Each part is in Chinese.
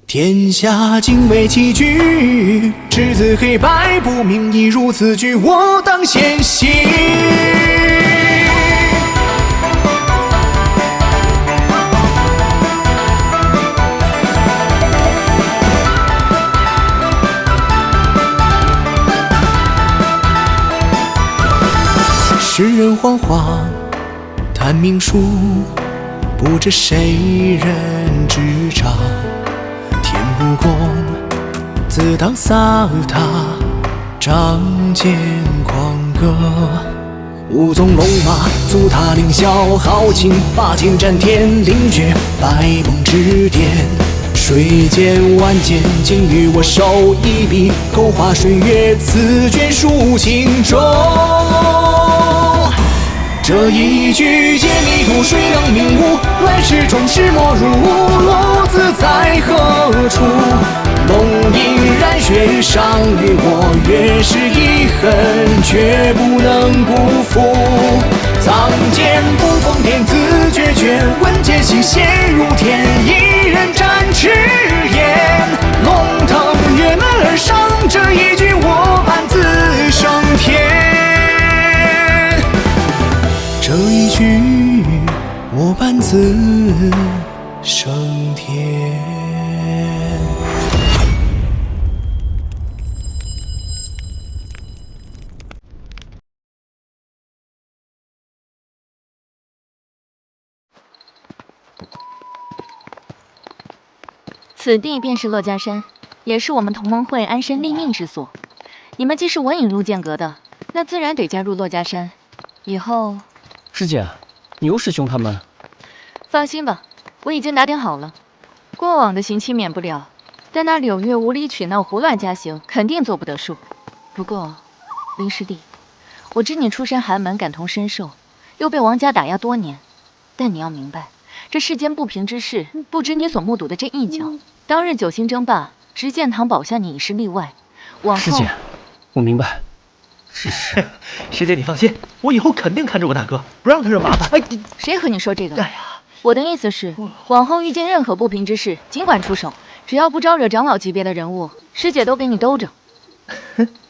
天下竟未棋局，赤子黑白不明，亦如此局，我當先行。世人惶惶談命術，不知誰人執掌。天不公，自當掃他，仗劍狂歌。武縱龍馬，足踏凌霄，豪情拔劍斬天，凌絕百夢之巔。水劍萬劍，今與我手一筆，勾畫歲月，此卷書情中。這一局解迷途，誰能明悟？亂世中始末如霧，落子在何處？龍吟染血，傷於我，越是遺恨，絕不能辜負。藏劍不奉天，自決絕，問劍心陷入天，一人展赤焰，龍騰躍門而上，這一局我伴自升天。這一局我伴自升天。此地便是珞珈山，也是我們同盟會安身立命之所。你們既是我引入劍閣的，那自然得加入珞珈山。以後。師姐，牛師兄他們，放心吧，我已經打點好了。過往的刑期免不了，但那柳月無理取鬧、胡亂加刑，肯定做不得數。不過，林師弟，我知你出身寒門，感同身受，又被王家打壓多年，但你要明白，這世間不平之事，不止你所目睹的這一角。當日九星爭霸，執劍堂保下你已是例外。往後，師姐，我明白。是師姐，你放心，我以後肯定看着我大哥，不讓他惹麻煩。哎，誰和你說這個？哎呀，我的意思是，往後遇見任何不平之事，儘管出手，只要不招惹長老級別的人物，師姐都給你兜着。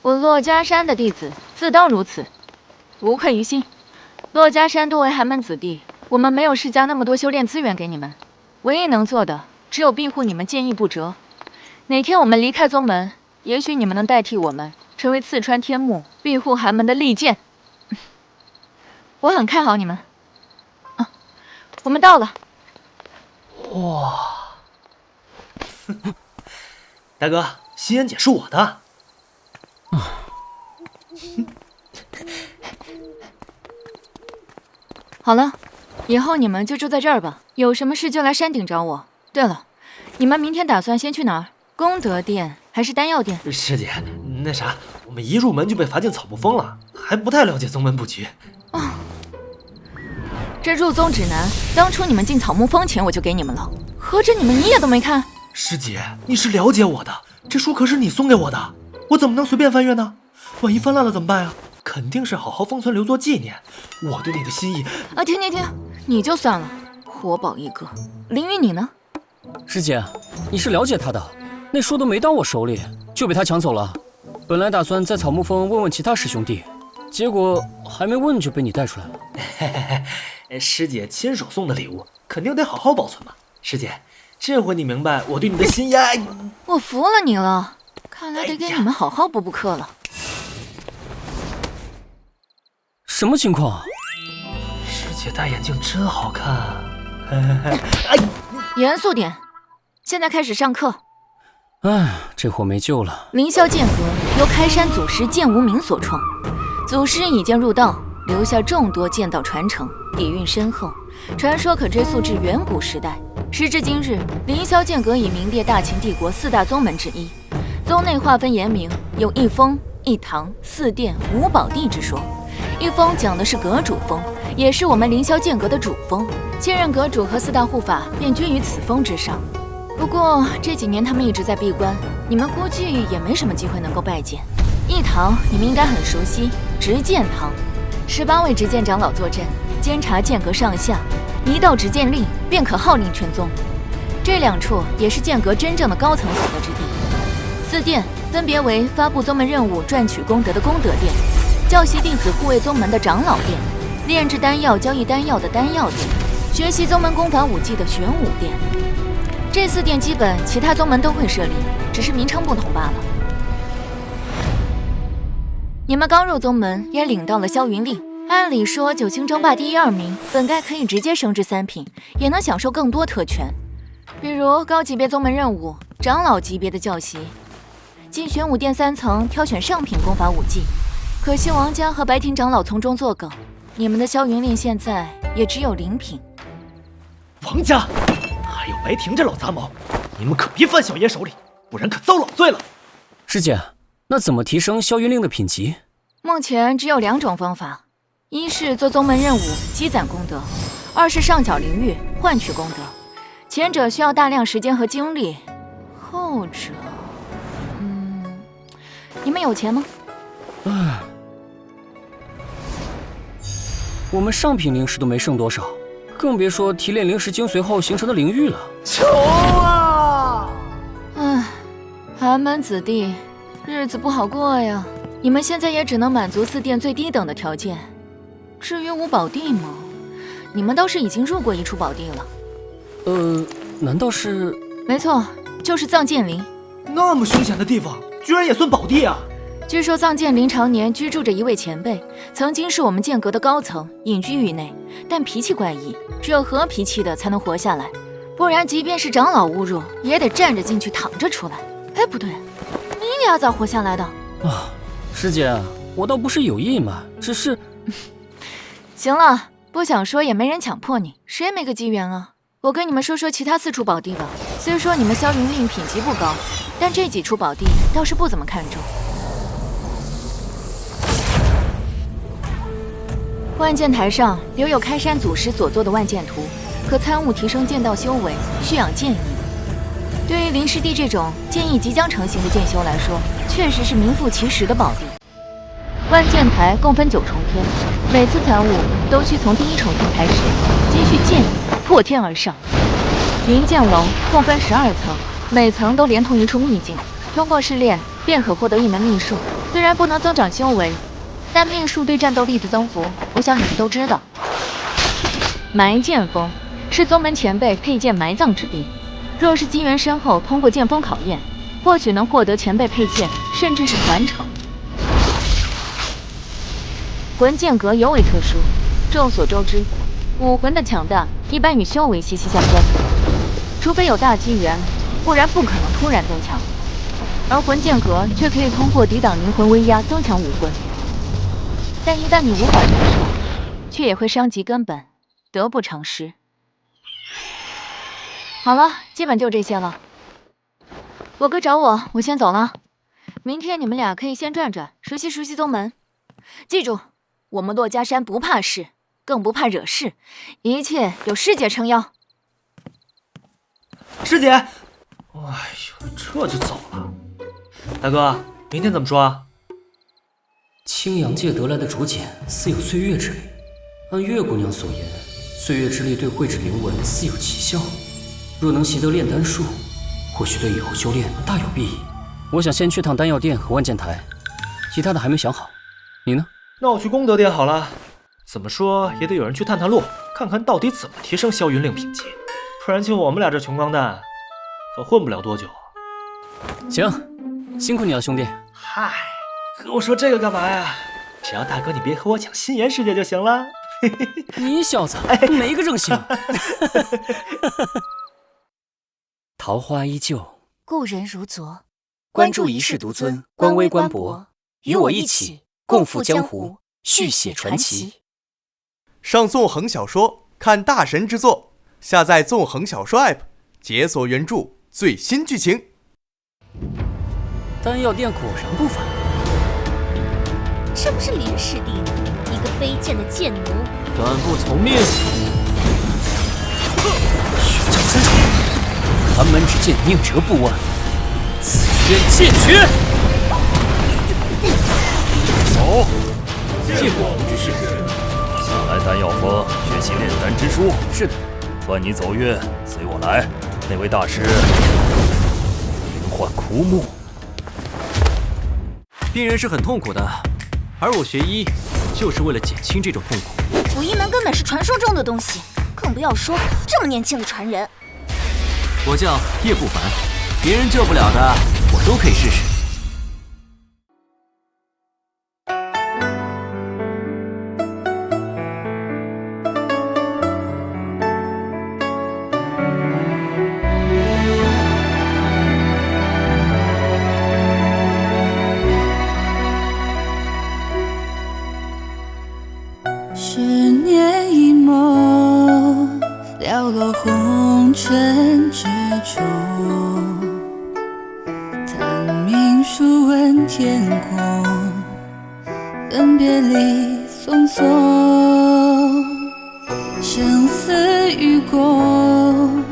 我珞珈山的弟子自當如此，無愧於心。珞珈山多為寒門子弟，我們沒有釋迦那麼多修煉資源給你們，唯一能做的只有庇護你們劍藝不折。哪天我們離開宗門，也許你們能代替我們，成為刺穿天幕、庇護寒門的利劍。我很看好你们。啊，我們到了。哇，大哥，心妍姐是我的。好了，以後你們就住在這兒吧，有什麼事就來山頂找我。對了，你們明天打算先去哪兒？功德殿還是丹藥殿？師姐，那啥，我們一入門就被罰進草木峰了，還不太了解宗門布局。這入宗指南，當初你們進草木峰前我就給你們了，合着你也都沒看？師姐，你是了解我的，這書可是你送給我的，我怎麼能隨便翻閱呢？萬一翻爛了怎麼辦啊？肯定是好好封存留作紀念。我對你的心意啊，停，你就算了，活宝一個。凌雲你呢？師姐，你是了解他的，那書都沒到我手裡就被他搶走了。本來打算在草木峰問問其他師兄弟，結果還沒問就被你帶出來了。師姐親手送的禮物，肯定得好好保存嘛。師姐，這回你明白我對你的心意。我服了你了，看來得給你們好好補課了。什麼情況？師姐戴眼鏡真好看。嚴肅點，現在開始上課。唉，這貨沒救了。凌霄劍閣由開山祖師劍無名所創，祖師以劍入道，留下眾多劍道傳承，底蘊深厚，傳說可追溯至遠古時代。時至今日，凌霄劍閣已名列大秦帝國4大宗門之一，宗內劃分嚴明，有一峰、一堂、4殿、5寶地之說。一峰講的是閣主峰，也是我們凌霄劍閣的主峰，現任閣主和4大護法便居於此峰之上。不過這幾年他們一直在閉關，你們估計也沒什麼機會能夠拜見。一堂你們應該很熟悉，執劍堂，18位執劍長老坐鎮，監察劍閣上下，一道執劍令便可號令全宗。這兩處也是劍閣真正的高層所在之地。四殿分別為發布宗門任務、賺取功德的功德殿，教習弟子護衛宗門的長老殿，煉制丹藥、交易丹藥的丹药殿，學習宗門功法武技的玄武殿。這4殿基本其他宗門都會設立，只是名稱不同罷了。你們剛入宗門，也領到了霄雲令。按理說，九星爭霸第1、2名本該可以直接升至3品，也能享受更多特權，比如高級別宗門任務、長老級別的教習、進玄武殿3層挑選上品功法武技。可惜王家和白庭長老從中作梗，你們的霄雲令现在也只有0品。王家還有白庭這老雜毛，你們可別犯小爺手裡，不然可遭老罪了。師姐，那怎麼提升霄雲令的品级？目前只有2種方法，一是做宗门任務積攒功德，二是上缴灵域換取功德。前者需要大量时间和精力，后者，你们有錢嗎？我們上品灵石都沒剩多少，更別說提煉靈石精髓後形成的靈域了。求啊！寒門子弟，日子不好過呀。你們現在也只能滿足4殿最低等的條件。至於五寶地嗎？你們倒是已經入過一處寶地了。難道是？沒錯，就是藏劍林。那麼凶險的地方，居然也算寶地啊！據說藏劍林常年居住着一位前輩，曾經是我們劍閣的高層，隱居於內，但脾氣怪異，只有和脾氣的才能活下來，不然即便是長老誤入，也得站着進去，躺着出来。哎，不對，你倆咋活下來的？師姐，我倒不是有意嘛，只是……行了，不想說也沒人強迫你，誰沒個機緣啊？我跟你們說說其他4處寶地吧。雖說你們霄雲令品級不高，但這幾處寶地倒是不怎麼看重。萬劍台上留有開山祖師所作的萬劍圖，可參悟提升劍道修為，蓄養劍意。對於靈師弟這種劍意即將成型的劍修來說，確實是名副其實的寶地。萬劍台共分9重天，每次參悟都需從第1重天開始，積蓄劍意，破天而上。雲劍樓共分12層，每層都連同一處秘境，通過試煉便可獲得一門秘術。雖然不能增長修為，但秘術對戰鬥力的增幅，我想你們都知道。埋劍峰是宗門前輩佩劍埋葬之地，若是機緣深厚，通過劍锋考驗，或許能獲得前輩佩劍，甚至是傳承。魂劍閣尤為特殊，眾所周知，武魂的強大一般與修為息息相關，除非有大機緣，不然不可能突然增強。而魂劍閣卻可以通過抵擋靈魂威壓增強武魂，但一旦你無法承受，卻也會傷及根本，得不償失。好了，基本就這些了。我哥找我，我先走了。明天你們倆可以先轉轉，熟悉熟悉宗門。記住，我們珞珈山不怕事，更不怕惹事，一切有師姐撐腰。師姐，哎呦，這就走了。大哥，明天怎麼說啊？青陽界得來的竹簡似有歲月之力，按月姑娘所言，歲月之力對繪制靈文似有奇效。若能習得煉丹術，或許對以後修煉大有裨益。我想先去趟丹藥殿和萬劍台，其他的還沒想好。你呢？那我去功德殿好了。怎麼說也得有人去探探路，看看到底怎麼提升霄雲令品級，不然就我們倆這窮光蛋，可混不了多久。行，辛苦你了，兄弟。嗨，和我說這個幹嘛呀？只要大哥你別和我搶心妍師姐就行了。你小子沒個正形。桃花依舊，故人如昨。關注一世獨尊，官微官博，與我一起共赴江湖，續寫傳奇。上縱橫小說看大神之作，下載縱橫小說 App， 解鎖原著最新劇情。丹藥殿果然不凡，是不是林師弟？一個卑賤的賤奴，敢不從命！血殭三重，寒門之劍宁折不彎，紫渊劍诀。走，借我之事，下来丹药峰学習煉丹之術。是的，传你走運，隨我來。那位大師靈患枯木，病人是很痛苦的，而我學醫就是為了減輕這種痛苦。武一門根本是傳說中的東西，更不要說這麼年輕的傳人。我叫葉不凡，別人救不了的，我都可以試試。十年一梦，寥落红塵之中。探明書問天空，分別離匆匆。生死與共，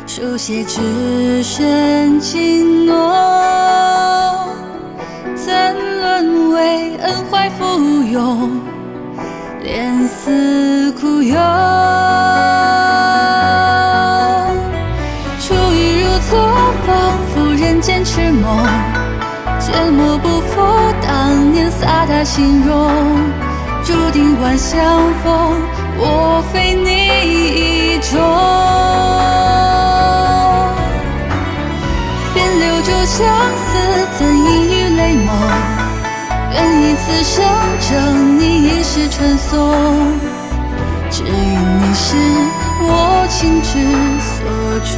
書寫只身情濃。怎淪為恩懷附庸？連死苦憂，初遇如昨，仿佛人間痴夢，緘默不負當年灑達形容，注定晚相逢，我非你意中。便留住相思，怎隱於淚夢？願以此生證你一世傳頌，只因你是我情之所鍾。